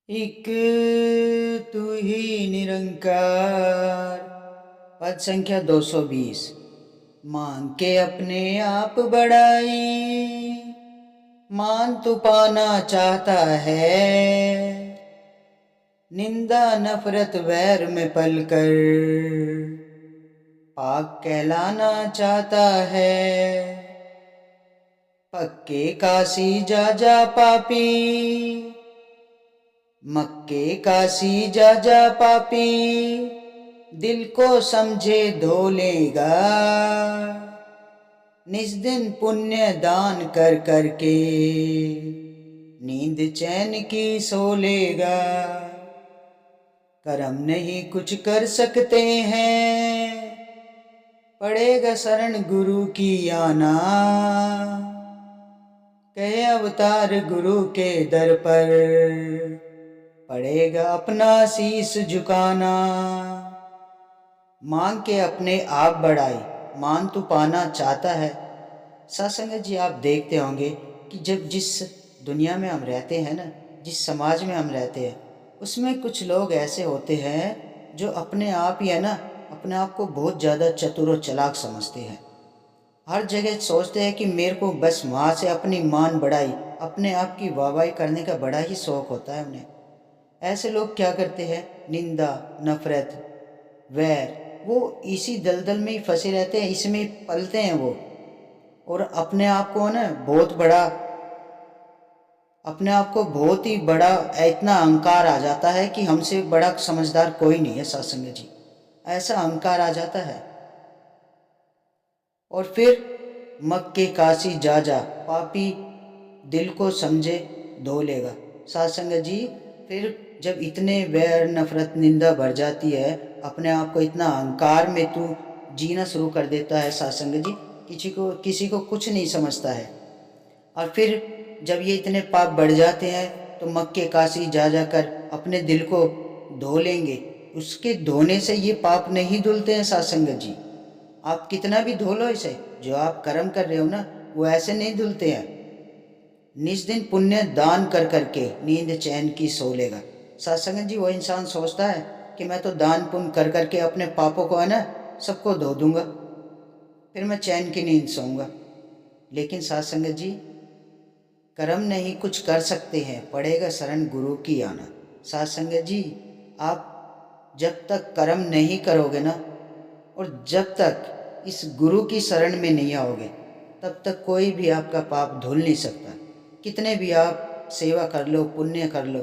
एक तू ही निरंकार। पद संख्या 220। मांग के अपने आप बड़ाई, मान तू पाना चाहता है। निंदा नफरत वैर में पलकर पाक कहलाना चाहता है। पक्के काशी जा जा पापी, मक्के काशी जा जा पापी। दिल को समझे धो लेगा, निज दिन पुण्य दान कर करके नींद चैन की सो लेगा। कर्म नहीं कुछ कर सकते हैं, पड़ेगा शरण गुरु की आना। कहे अवतार गुरु के दर पर, पड़ेगा अपना शीश झुकाना। मांग के अपने आप बढ़ाई, मान तू पाना चाहता है। सत्संग जी, आप देखते होंगे कि जब जिस दुनिया में हम रहते हैं ना, जिस समाज में हम रहते हैं, उसमें कुछ लोग ऐसे होते हैं जो अपने आप ही है ना, अपने आप को बहुत ज़्यादा चतुर और चालाक समझते हैं। हर जगह सोचते हैं कि मेरे को बस वहाँ से अपनी मान बढ़ाई, अपने आप की वाहवाही करने का बड़ा ही शौक होता है उन्हें। ऐसे लोग क्या करते हैं, निंदा नफरत वैर, वो इसी दलदल में ही फंसे रहते हैं, इसमें ही पलते हैं वो। और अपने आप को बहुत ही बड़ा इतना अहंकार आ जाता है कि हमसे बड़ा समझदार कोई नहीं है सत्संग जी। ऐसा अहंकार आ जाता है। और फिर मक्के काशी जा जा पापी, दिल को समझे धो लेगा। सत्संग जी, फिर जब इतने वैर नफरत निंदा भर जाती है, अपने आप को इतना अहंकार में तू जीना शुरू कर देता है सत्संग जी, किसी को कुछ नहीं समझता है। और फिर जब ये इतने पाप बढ़ जाते हैं तो मक्के काशी जा जाकर अपने दिल को धो लेंगे। उसके धोने से ये पाप नहीं धुलते हैं सत्संग जी। आप कितना भी धो लो इसे, जो आप कर्म कर रहे हो ना, वो ऐसे नहीं धुलते हैं। निज दिन पुण्य दान कर करके नींद चैन की सो लेगा। सत्संग जी, वो इंसान सोचता है कि मैं तो दान पुण्य कर करके अपने पापों को है ना सबको धो दूंगा, फिर मैं चैन की नींद सोऊंगा। लेकिन सत्संग जी, कर्म नहीं कुछ कर सकते हैं, पड़ेगा शरण गुरु की आना। सत्संग जी, आप जब तक कर्म नहीं करोगे ना, और जब तक इस गुरु की शरण में नहीं आओगे, तब तक कोई भी आपका पाप धुल नहीं सकता। कितने भी आप सेवा कर लो, पुण्य कर लो,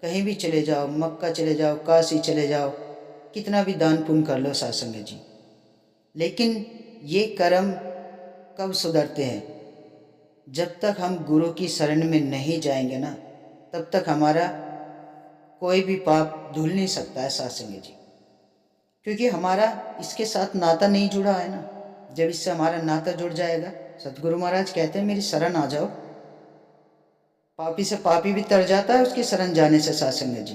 कहीं भी चले जाओ, मक्का चले जाओ, काशी चले जाओ, कितना भी दान पुण्य कर लो सत्संग जी, लेकिन ये कर्म कब सुधरते हैं? जब तक हम गुरु की शरण में नहीं जाएंगे ना, तब तक हमारा कोई भी पाप धुल नहीं सकता है सत्संग जी। क्योंकि हमारा इसके साथ नाता नहीं जुड़ा है ना। जब इससे हमारा नाता जुड़ जाएगा, सतगुरु महाराज कहते हैं मेरी शरण आ जाओ। पापी से पापी भी तर जाता है उसकी शरण जाने से सत्संग जी।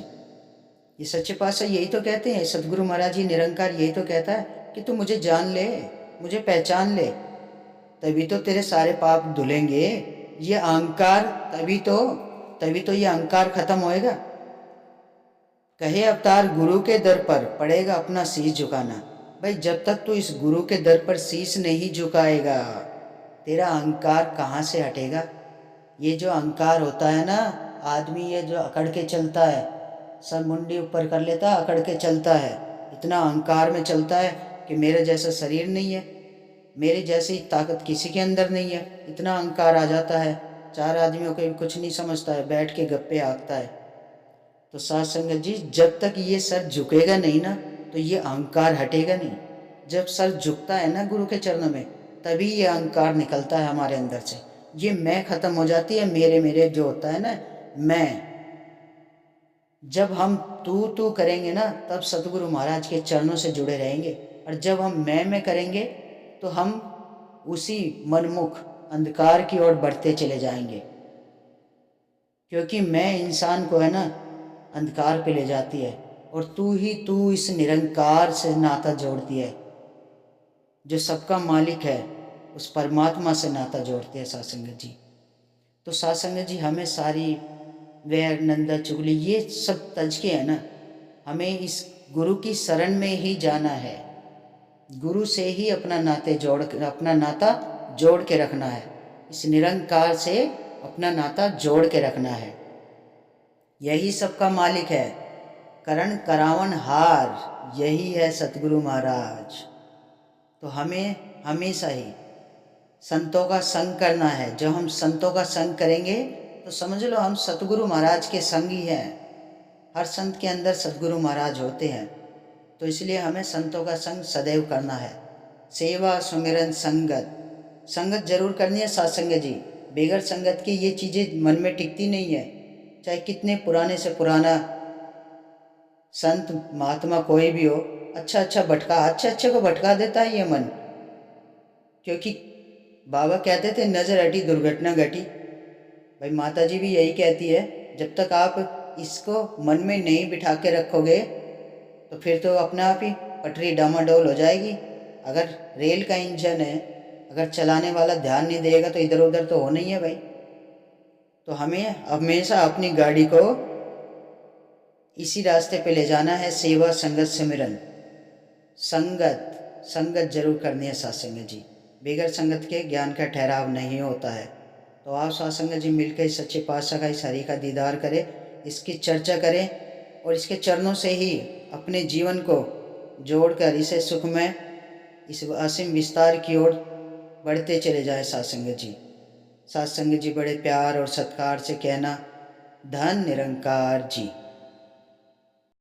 ये सच्चे पातशाह यही तो कहते हैं, सतगुरु महाराज जी निरंकार यही तो कहता है कि तू मुझे जान ले, मुझे पहचान ले, तभी तो तेरे सारे पाप धुलेंगे। ये अहंकार तभी तो ये अहंकार खत्म होएगा। कहे अवतार गुरु के दर पर, पड़ेगा अपना शीश झुकाना। भाई, जब तक तू इस गुरु के दर पर शीश नहीं झुकाएगा, तेरा अहंकार कहाँ से हटेगा? ये जो अहंकार होता है ना, आदमी ये जो अकड़ के चलता है, सर मुंडी ऊपर कर लेता है, अकड़ के चलता है, इतना अहंकार में चलता है कि मेरे जैसा शरीर नहीं है, मेरी जैसी ताकत किसी के अंदर नहीं है। इतना अहंकार आ जाता है, चार आदमियों को भी कुछ नहीं समझता है, बैठ के गप्पे हाँकता है। तो साथ संगत जी, जब तक ये सर झुकेगा नहीं ना, तो ये अहंकार हटेगा नहीं। जब सर झुकता है ना गुरु के चरणों में, तभी ये अहंकार निकलता है हमारे अंदर से। ये मैं खत्म हो जाती है, मेरे मेरे जो होता है ना, मैं। जब हम तू करेंगे ना, तब सतगुरु महाराज के चरणों से जुड़े रहेंगे। और जब हम मैं करेंगे, तो हम उसी मनमुख अंधकार की ओर बढ़ते चले जाएंगे। क्योंकि मैं इंसान को है ना अंधकार पे ले जाती है, और तू इस निरंकार से नाता जोड़ती है, जो सबका मालिक है, उस परमात्मा से नाता जोड़ती है सत्संग जी। तो सत्संग जी, हमें सारी वैर निंदा चुगली, ये सब तज के है ना। हमें इस गुरु की शरण में ही जाना है, गुरु से ही अपना नाता जोड़ के रखना है, इस निरंकार से अपना नाता जोड़ के रखना है। यही सबका मालिक है, करण करावन हार, यही है सतगुरु महाराज। तो हमें हमेशा ही संतों का संग करना है। जब हम संतों का संग करेंगे तो समझ लो हम सतगुरु महाराज के संग ही हैं। हर संत के अंदर सतगुरु महाराज होते हैं, तो इसलिए हमें संतों का संग सदैव करना है। सेवा सुमिरन संगत, संगत जरूर करनी है सत्संग जी। बेगर संगत की ये चीज़ें मन में टिकती नहीं है। चाहे कितने पुराने से पुराना संत महात्मा कोई भी हो, अच्छे अच्छे को भटका देता है ये मन। क्योंकि बाबा कहते थे नज़र हटी दुर्घटना घटी। भाई माता जी भी यही कहती है, जब तक आप इसको मन में नहीं बिठा के रखोगे तो फिर तो अपने आप ही पटरी डामाडोल हो जाएगी। अगर रेल का इंजन है, अगर चलाने वाला ध्यान नहीं देगा तो इधर उधर तो होना ही है भाई। तो हमें हमेशा अपनी गाड़ी को इसी रास्ते पे ले जाना है, सेवा संगत सिमरन। संगत जरूर करनी है सत्संग जी। बेगर संगत के ज्ञान का ठहराव नहीं होता है। तो आप सत्संग जी मिलकर इस सच्चे पातशाह का, इस हरि का दीदार करें, इसकी चर्चा करें और इसके चरणों से ही अपने जीवन को जोड़कर इसे सुखमय, इस असीम विस्तार की ओर बढ़ते चले जाए सत्संग जी। सत्संग जी बड़े प्यार और सत्कार से कहना, धन निरंकार जी।